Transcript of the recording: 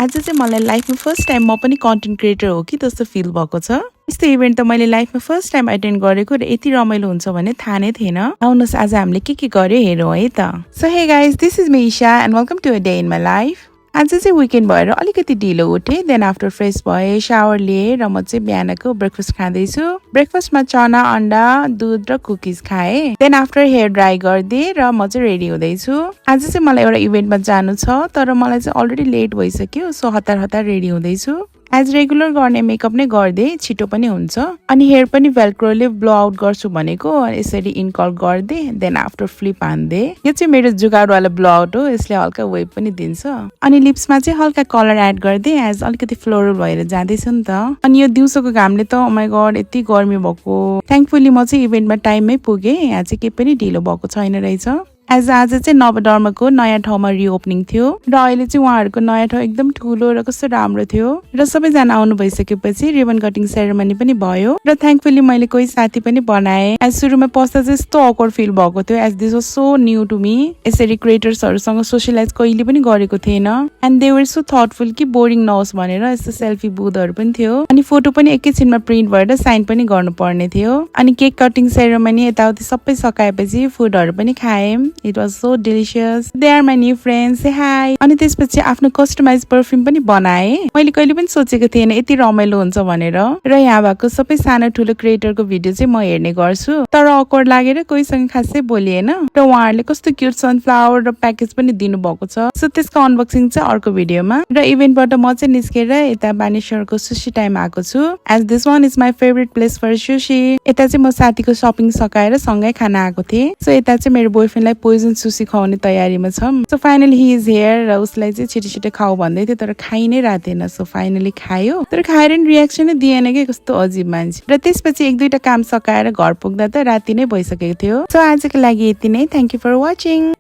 आज चाहिँ मलाई लाइफमा फर्स्ट टाइम म पनि कन्टेन्ट क्रिएटर हो कि जस्तो फिल भएको छ। यस्तो इभेन्ट त मैले लाइफमा फर्स्ट टाइम एटेन्ड गरेको र यति रमाइलो हुन्छ भन्ने थाहा नै थिएन। आउनुहोस् आज हामीले के गर्यो हेरौँ है त। So hey guys, this is me Isha and welcome to a day in my life. आज चाहिँ विकेन्ड भएर अलिकति ढिलो उठेँ। देन आफ्टर फ्रेस भएँ, शावर लिएँ र म चाहिँ बिहानको ब्रेकफास्ट खाँदैछु। ब्रेकफास्टमा चना, अन्डा, दुध र कुकिज खाएँ। देन आफ्टर हेयर ड्राई गरिदिएँ र म चाहिँ रेडी हुँदैछु। आज चाहिँ मलाई एउटा इभेन्टमा जानु छ, तर मलाई चाहिँ अलरेडी लेट भइसक्यो, सो हतार हतार रेडी हुँदैछु। एज रेगुलर गर्ने मेकअप नै गरिदिएँ, छिटो पनि हुन्छ। अनि हेयर पनि भेल्क्रोले ब्लो आउट गर्छु भनेको यसरी इनकल गरिदिएँ। देन आफ्टर फ्लिप हान्दिएँ। यो चाहिँ मेरो जुगाडवाला ब्लो आउट हो, यसले हल्का वेभ पनि दिन्छ। अनि लिप्समा चाहिँ हल्का कलर एड गरिदिएँ, एज अलिकति फ्लोरल भएर जाँदैछ नि त। अनि यो दिउँसोको घामले त ओ माई गॉड यति गर्मी भएको। थ्याङ्कफुली म चाहिँ इभेन्टमा टाइममै पुगेँ। यहाँ चाहिँ केही पनि ढिलो भएको छैन रहेछ। आज चाहिँ नवधर्मको नयाँ ठाउँमा रिओपनिङ थियो र अहिले चाहिँ उहाँहरूको नयाँ ठाउँ एकदम ठुलो र कस्तो राम्रो थियो र सबैजना आउनु भइसकेपछि रिबन कटिङ सेरेमनी पनि भयो र थ्याङ्कफुली मैले कोही साथी पनि बनाएँ। एज सुरुमा पस्दा चाहिँ यस्तो अकवर्ड फिल भएको थियो, as this was so new to me. यसरी क्रिएटर्सहरूसँग सोसियलाइज कहिले पनि गरेको थिएन and they were so thoughtful कि बोरिङ नहोस् भनेर यस्तो सेल्फी बुथहरू पनि थियो। अनि फोटो पनि एकैछिनमा प्रिन्ट भएर साइन पनि गर्नुपर्ने थियो। अनि केक कटिङ सेरेमनी यताउति सबै सकाएपछि फुडहरू पनि खाएँ। It was so delicious. They are my new friends. Say hi. अनि त्यसपछि आफ्नो कस्टमाइज परफ्युम पनि बनाएँ। मैले कहिले पनि सोचेको थिएन यति रमाइलो हुन्छ भनेर। र यहाँ भएको सबै सानो ठुलो क्रिएटरको भिडियो चाहिँ म हेर्ने गर्छु, तर अकवर्ड लागेर कोहीसँग खासै बोलिएन र उहाँहरूले कस्तो क्युट सनफ्लावर र प्याकेज पनि दिनु भएको छ। सो त्यसको अनबक्सिङ चाहिँ अर्को भिडियोमा। र इभेन्टबाट म चाहिँ निस्केर यता बानेश्वरको सुशी टाइम आएको छु। As this one is my favourite place for sushi. यता चाहिँ म साथीको सपिङ सकाएर सँगै खाना आएको थिएँ। सो यता चाहिँ मेरो बोयफ्रेन्डलाई पोइजन सुशी खुवाउने तयारीमा छौँ। So finally he is here र उसलाई चाहिँ छिटो छिटो खाऊ भन्दै थियो, तर खाइ नै रहेको थिएन। सो फाइनली खायो, तर खाएर नि रियाक्सनै दिएन कि, कस्तो अजीब मान्छे। र त्यसपछि एक दुईटा काम सकाएर घर पुग्दा त राति नै भइसकेको थियो। सो आजको लागि यति नै। Thank you for watching.